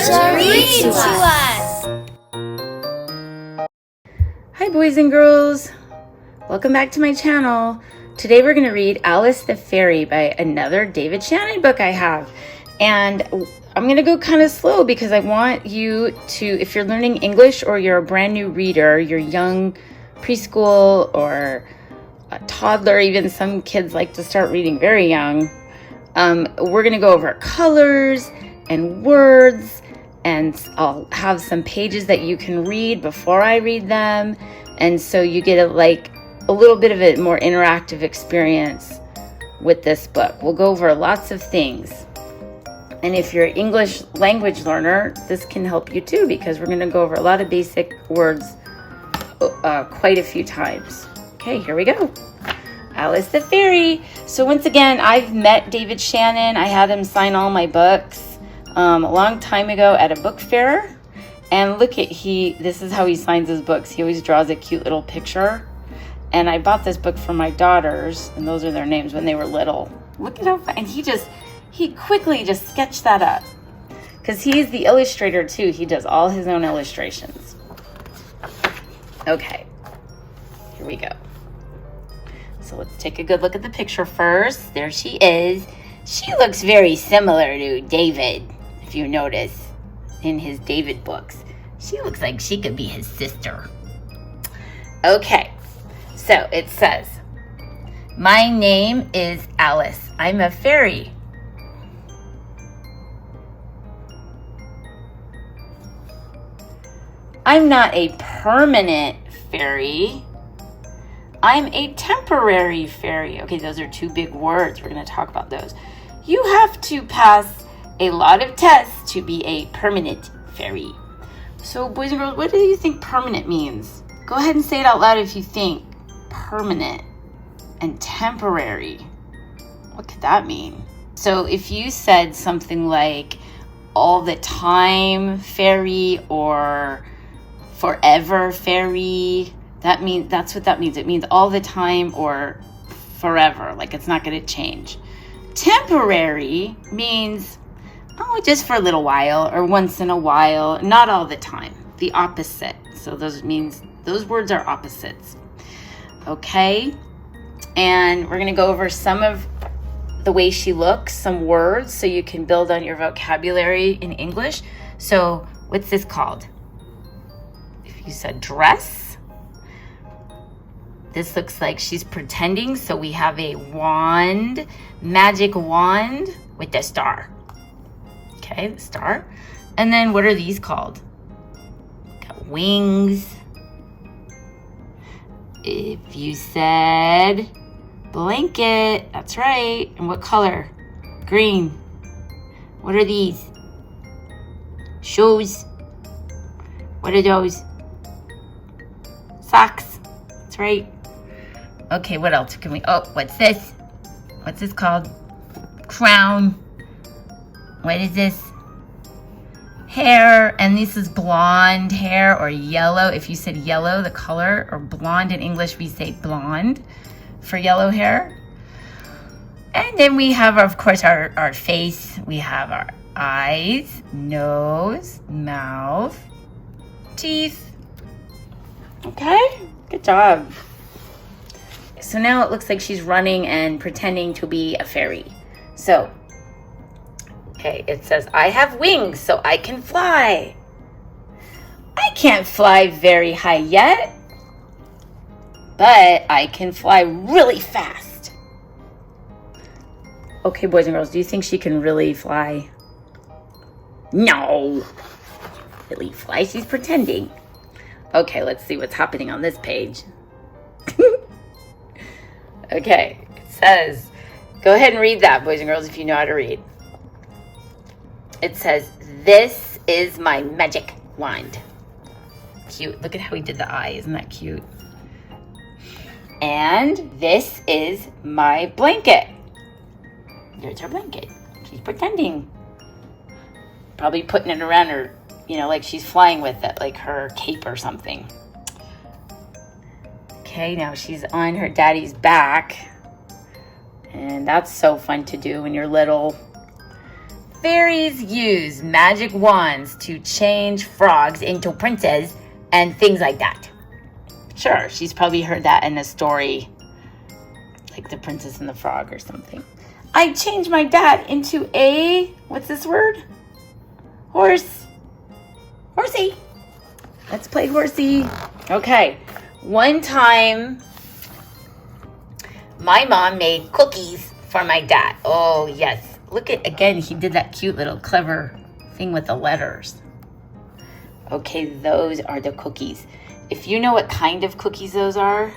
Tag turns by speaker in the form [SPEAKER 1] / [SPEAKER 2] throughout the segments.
[SPEAKER 1] to read to us.
[SPEAKER 2] Hi boys and girls, welcome back to my channel. Today we're going to read Alice the Fairy by another David Shannon book I have. And I'm going to go kind of slow because I want you to, if you're learning English or you're a brand new reader, you're young, preschool or a toddler, even some kids like to start reading very young. We're going to go over colors and words, and I'll have some pages that you can read before I read them. And so you get a little bit of a more interactive experience with this book. We'll go over lots of things. And if you're an English language learner, this can help you too, because we're going to go over a lot of basic words quite a few times. Okay, here we go. Alice the Fairy. So once again, I've met David Shannon. I had him sign all my books a long time ago at a book fair. And look at this is how he signs his books. He always draws a cute little picture. And I bought this book for my daughters, and those are their names when they were little. Look at how fun. And he quickly just sketched that up. Because he's the illustrator too. He does all his own illustrations. Okay, here we go. So let's take a good look at the picture first. There she is. She looks very similar to David, if you notice, in his David books. She looks like she could be his sister. Okay, so it says, "My name is Alice. I'm a fairy. I'm not a permanent fairy. I'm a temporary fairy." Okay, those are two big words. We're going to talk about those. You have to pass a lot of tests to be a permanent fairy. So, boys and girls, what do you think permanent means? Go ahead and say it out loud if you think permanent and temporary. What could that mean? So, if you said something like all the time fairy or forever fairy, that's what that means. It means all the time or forever, like it's not going to change. Temporary means, just for a little while or once in a while, not all the time. The opposite. So those words are opposites. Okay? And we're going to go over some of the way she looks, some words, so you can build on your vocabulary in English. So what's this called? If you said dress, this looks like she's pretending. So we have a wand, magic wand with the star. Okay, the star. And then what are these called? Got wings. If you said blanket, that's right. And what color? Green. What are these? Shoes. What are those? Socks. That's right. Okay, what else can we... what's this? What's this called? Crown. What is this? Hair. And this is blonde hair or yellow. If you said yellow, the color, or blonde in English, we say blonde for yellow hair. And then we have, of course, our face. We have our eyes, nose, mouth, teeth. Okay, good job. So now it looks like she's running and pretending to be a fairy. So, okay, it says, "I have wings so I can fly. I can't fly very high yet, but I can fly really fast." Okay, boys and girls, do you think she can really fly? No. Really fly? She's pretending. Okay, let's see what's happening on this page. Okay, it says, go ahead and read that, boys and girls, if you know how to read. It says, "This is my magic wand." Cute. Look at how he did the eye. Isn't that cute? "And this is my blanket." There's her blanket. She's pretending. Probably putting it around her, like she's flying with it, like her cape or something. Okay, now she's on her daddy's back. And that's so fun to do when you're little. fairies use magic wands to change frogs into princes and things like that. Sure, she's probably heard that in a story, like The Princess and the Frog or something. I changed my dad into a, what's this word? Horse. Horsey. Let's play horsey. Okay. One time, my mom made cookies for my dad. Oh, yes. Look at, again, he did that cute little clever thing with the letters. Okay, those are the cookies. If you know what kind of cookies those are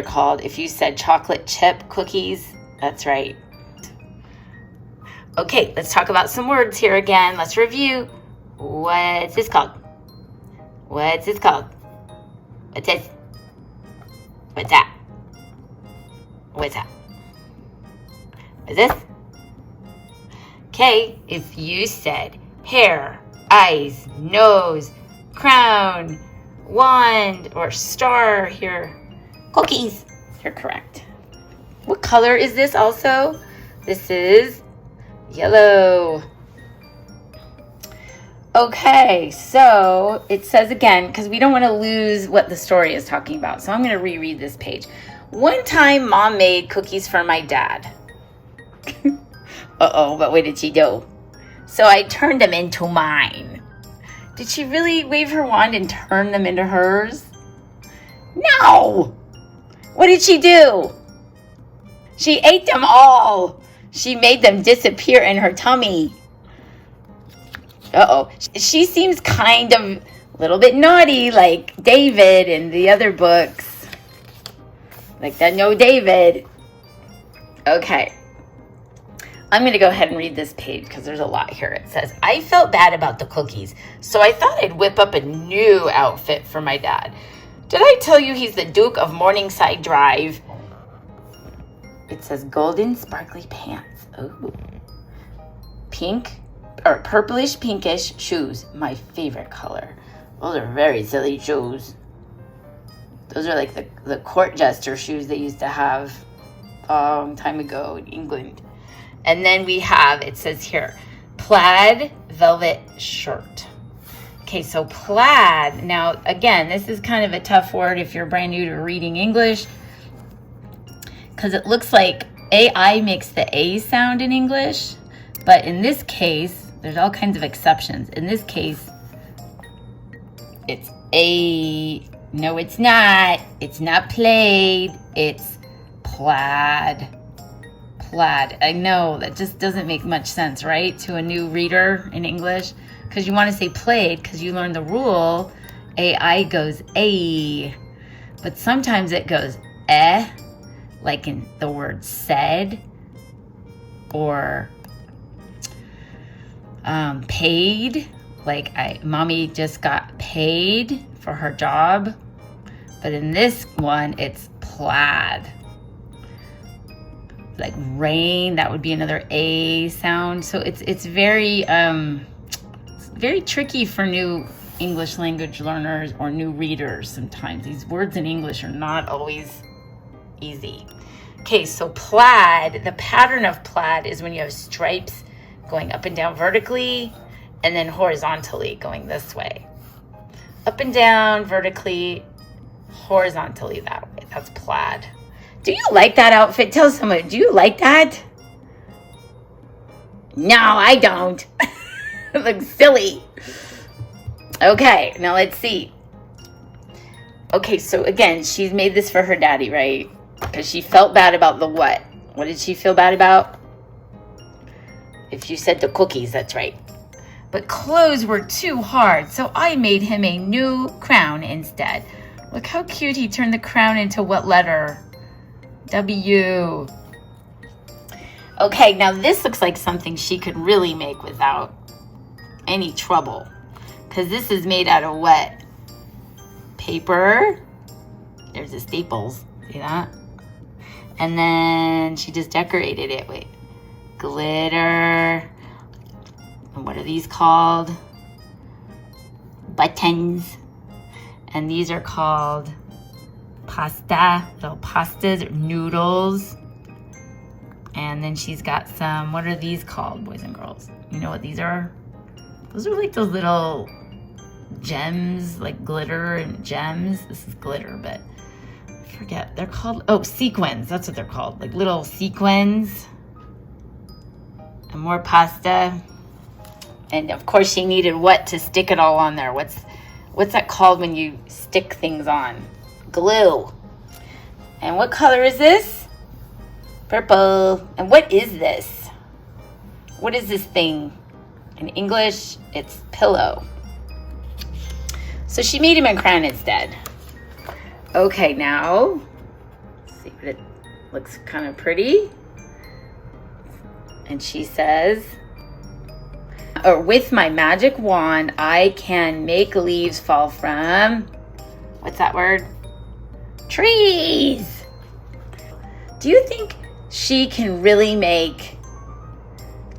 [SPEAKER 2] called, if you said chocolate chip cookies, that's right. Okay, let's talk about some words here again. Let's review. What's this called? What's this called? What's this? What's that? What's that? What's this? Okay, if you said hair, eyes, nose, crown, wand, or star here, cookies, you're correct. What color is this also? This is yellow. Okay, so it says again, because we don't want to lose what the story is talking about. So I'm going to reread this page. One time, Mom made cookies for my dad. Uh-oh, but what did she do? So I turned them into mine. Did she really wave her wand and turn them into hers? No! What did she do? She ate them all. She made them disappear in her tummy. Uh-oh. She seems kind of a little bit naughty, like David in the other books. Like that No David. Okay. I'm going to go ahead and read this page because there's a lot here. It says, I felt bad about the cookies, so I thought I'd whip up a new outfit for my dad. Did I tell you he's the Duke of Morningside Drive? It says golden sparkly pants. Ooh. Pink or purplish pinkish shoes. My favorite color. Those are very silly shoes. Those are like the court jester shoes they used to have a long time ago in England. And then we have, it says here, plaid velvet shirt. Okay, so plaid. Now, again, this is kind of a tough word if you're brand new to reading English, because it looks like AI makes the A sound in English. But in this case, there's all kinds of exceptions. In this case, it's a, no, it's not. It's not plaid. It's plaid. Plaid. I know that just doesn't make much sense, right? To a new reader in English. Because you want to say plaid because you learn the rule. AI goes A. But sometimes it goes eh. Like in the word said. Or paid. Like mommy just got paid for her job. But in this one, it's plaid. Like rain, that would be another A sound. So it's very tricky for new English language learners or new readers sometimes. These words in English are not always easy. Okay, so plaid, the pattern of plaid is when you have stripes going up and down vertically and then horizontally going this way. Up and down vertically, horizontally that way. That's plaid. Do you like that outfit? Tell someone, do you like that? No, I don't. It looks silly. Okay, now let's see. Okay, so again, she's made this for her daddy, right? Because she felt bad about the what? What did she feel bad about? If you said the cookies, that's right. But clothes were too hard, so I made him a new crown instead. Look how cute he turned the crown into what letter? W. Okay, now this looks like something she could really make without any trouble. Because this is made out of what? Paper. There's the staples. See that? And then she just decorated it with glitter. And what are these called? Buttons. And these are called pasta, little pastas or noodles. And then she's got some, what are these called, boys and girls? You know what these are? Those are like those little gems, like glitter and gems. This is glitter, but I forget. They're called, oh, sequins. That's what they're called. Like little sequins. And more pasta. And of course she needed what to stick it all on there? What's that called when you stick things on? Glue. And what color is this? Purple. And what is this? What is this thing? In English, it's pillow. So she made him a crown instead. Okay, now, let's see what it looks kind of pretty. And she says, with my magic wand, I can make leaves fall from, what's that word? Trees. Do you think she can really make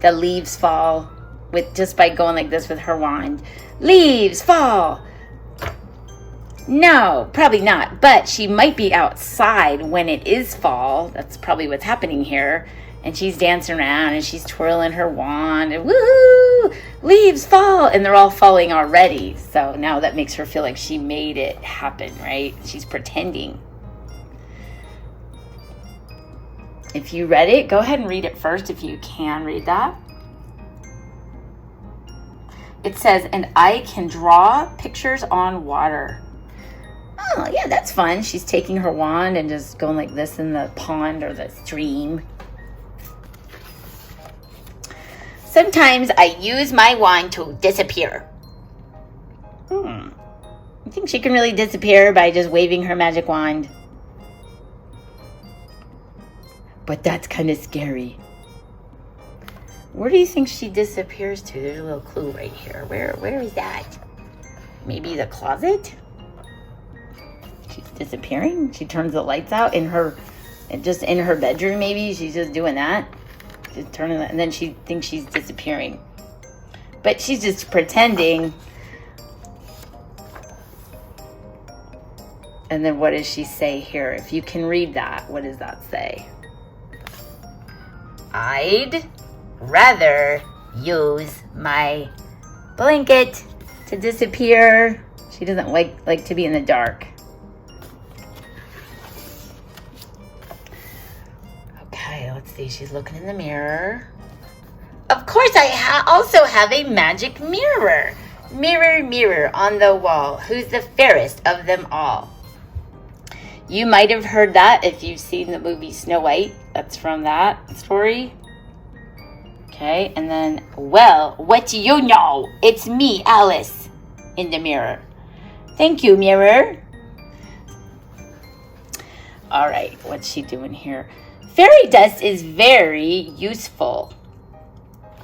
[SPEAKER 2] the leaves fall with just by going like this with her wand? Leaves fall. No, probably not. But she might be outside when it is fall. That's probably what's happening here. And she's dancing around and she's twirling her wand and woohoo, leaves fall, and they're all falling already. So now that makes her feel like she made it happen, right? She's pretending. If you read it, go ahead and read it first if you can read that. It says, and I can draw pictures on water. Oh, yeah, that's fun. She's taking her wand and just going like this in the pond or the stream. Sometimes I use my wand to disappear. You think she can really disappear by just waving her magic wand? But that's kind of scary. Where do you think she disappears to? There's a little clue right here. Where is that? Maybe the closet? She's disappearing. She turns the lights out in her bedroom maybe. She's just doing that. Just turning that, and then she thinks she's disappearing. But she's just pretending. And then what does she say here? If you can read that, what does that say? I'd rather use my blanket to disappear. She doesn't like to be in the dark. Okay, let's see. She's looking in the mirror. Of course, I also have a magic mirror. Mirror, mirror on the wall, who's the fairest of them all? You might have heard that if you've seen the movie Snow White. That's from that story. Okay, and then, well, what do you know? It's me, Alice, in the mirror. Thank you, mirror. All right, what's she doing here? Fairy dust is very useful.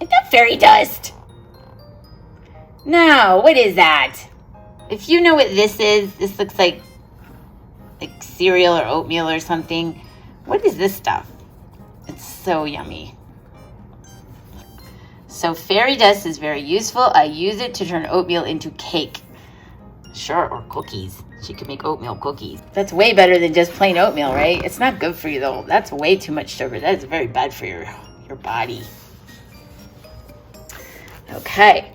[SPEAKER 2] Is that fairy dust? No, what is that? If you know what this is, this looks like cereal or oatmeal or something. What is this stuff? It's so yummy. So fairy dust is very useful. I use it to turn oatmeal into cake. Sure, or cookies. She could make oatmeal cookies. That's way better than just plain oatmeal, right? It's not good for you though. That's way too much sugar. That is very bad for your body. Okay.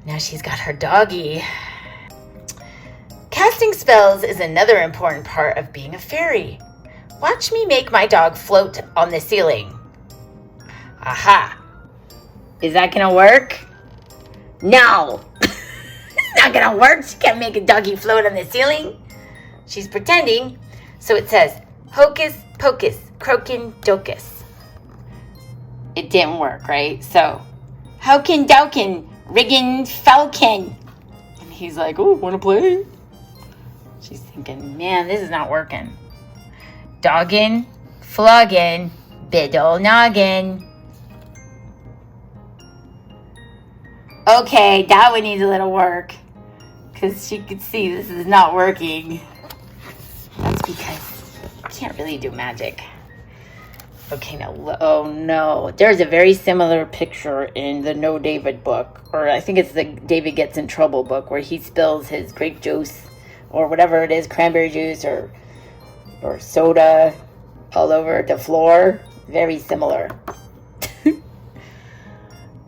[SPEAKER 2] Now she's got her doggy. Casting spells is another important part of being a fairy. Watch me make my dog float on the ceiling. Aha. Is that gonna work? No. It's not gonna work. She can't make a doggy float on the ceiling. She's pretending. So it says, hocus pocus, croakin docus. It didn't work, right? So, howkin dowkin, riggin falcon. And he's like, oh, wanna play? She's thinking, man, this is not working. Doggin, floggin, biddle noggin. Okay, that one needs a little work. Because she could see this is not working. That's because you can't really do magic. Okay, now, oh no. There's a very similar picture in the No David book. Or I think it's the David Gets in Trouble book where he spills his grape juice or whatever it is, cranberry juice or soda all over the floor. Very similar.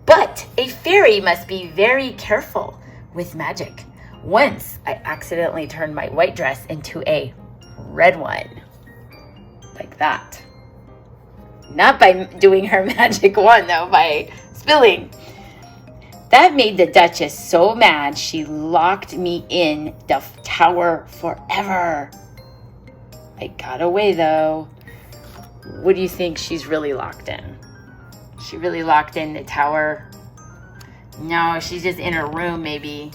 [SPEAKER 2] But a fairy must be very careful with magic. Once I accidentally turned my white dress into a red one. Like that. Not by doing her magic wand, though, by spilling. That made the Duchess so mad she locked me in the tower forever. I got away, though. What do you think she's really locked in? She really locked in the tower? No, she's just in her room, maybe.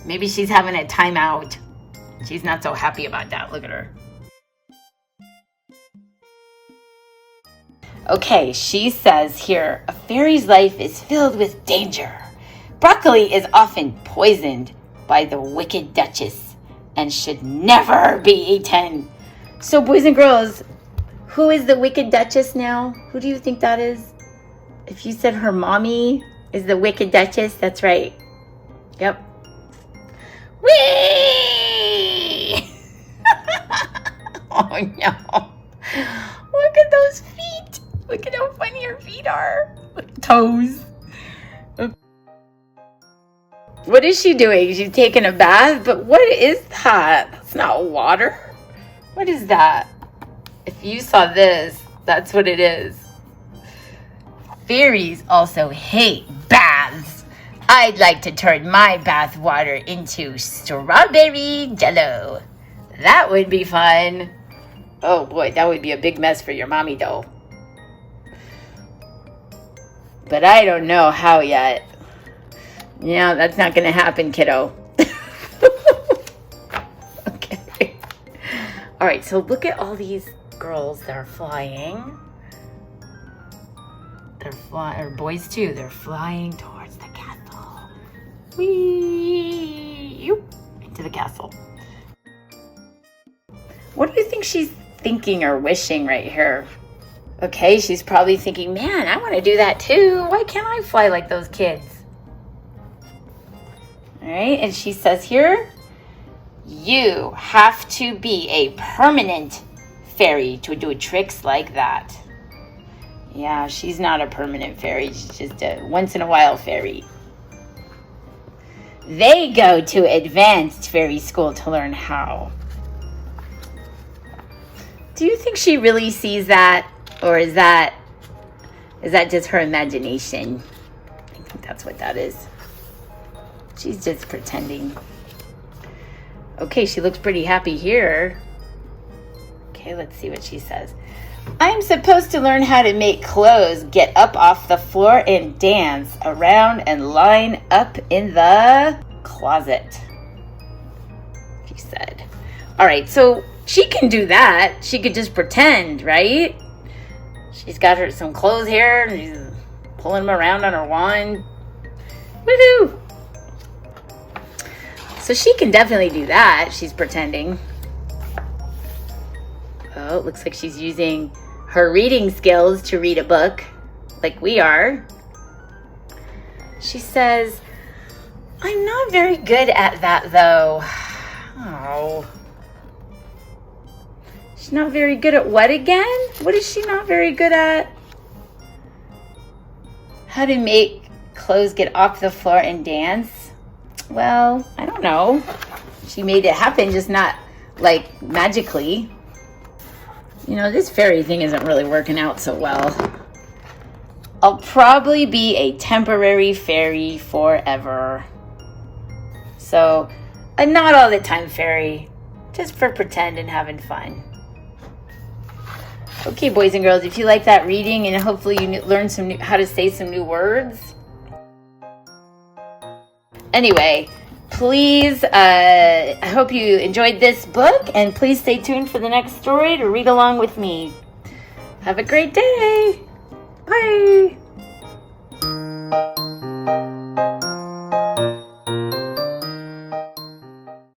[SPEAKER 2] Maybe she's having a timeout. She's not so happy about that. Look at her. Okay, she says here, a fairy's life is filled with danger. Broccoli is often poisoned by the wicked Duchess and should never be eaten. So, boys and girls, who is the wicked Duchess now? Who do you think that is? If you said her mommy is the wicked Duchess, that's right. Yep. Whee! Oh no. Look at those feet. Look at how funny her feet are. Look, toes. What is she doing? She's taking a bath? But what is that? That's not water. What is that? If you saw this, that's what it is. Fairies also hate baths. I'd like to turn my bath water into strawberry jello. That would be fun. Oh boy, that would be a big mess for your mommy though. But I don't know how yet. Yeah, that's not going to happen, kiddo. Okay. All right, so look at all these girls that are flying. They're flying, or boys too. They're flying towards the castle. Whee! Into the castle. What do you think she's thinking or wishing right here? Okay, she's probably thinking, man, I want to do that too. Why can't I fly like those kids? All right, and she says here, you have to be a permanent fairy to do tricks like that. Yeah, she's not a permanent fairy. She's just a once-in-a-while fairy. They go to advanced fairy school to learn how. Do you think she really sees that? Or is that just her imagination? I think that's what that is. She's just pretending. Okay, she looks pretty happy here. Okay, let's see what she says. I'm supposed to learn how to make clothes, get up off the floor and dance around and line up in the closet, she said. All right, so she can do that. She could just pretend, right? She's got her some clothes here and she's pulling them around on her wand. Woohoo! So she can definitely do that. She's pretending. Oh, it looks like she's using her reading skills to read a book, like we are. She says, I'm not very good at that, though. Oh. She's not very good at what again? What is she not very good at? How to make clothes get off the floor and dance? Well, I don't know. She made it happen, just not like magically. You know, this fairy thing isn't really working out so well. I'll probably be a temporary fairy forever. So, a not all the time fairy, just for pretend and having fun. Okay, boys and girls, if you like that reading and hopefully you learn how to say some new words. Anyway, please, I hope you enjoyed this book, and please stay tuned for the next story to read along with me. Have a great day. Bye.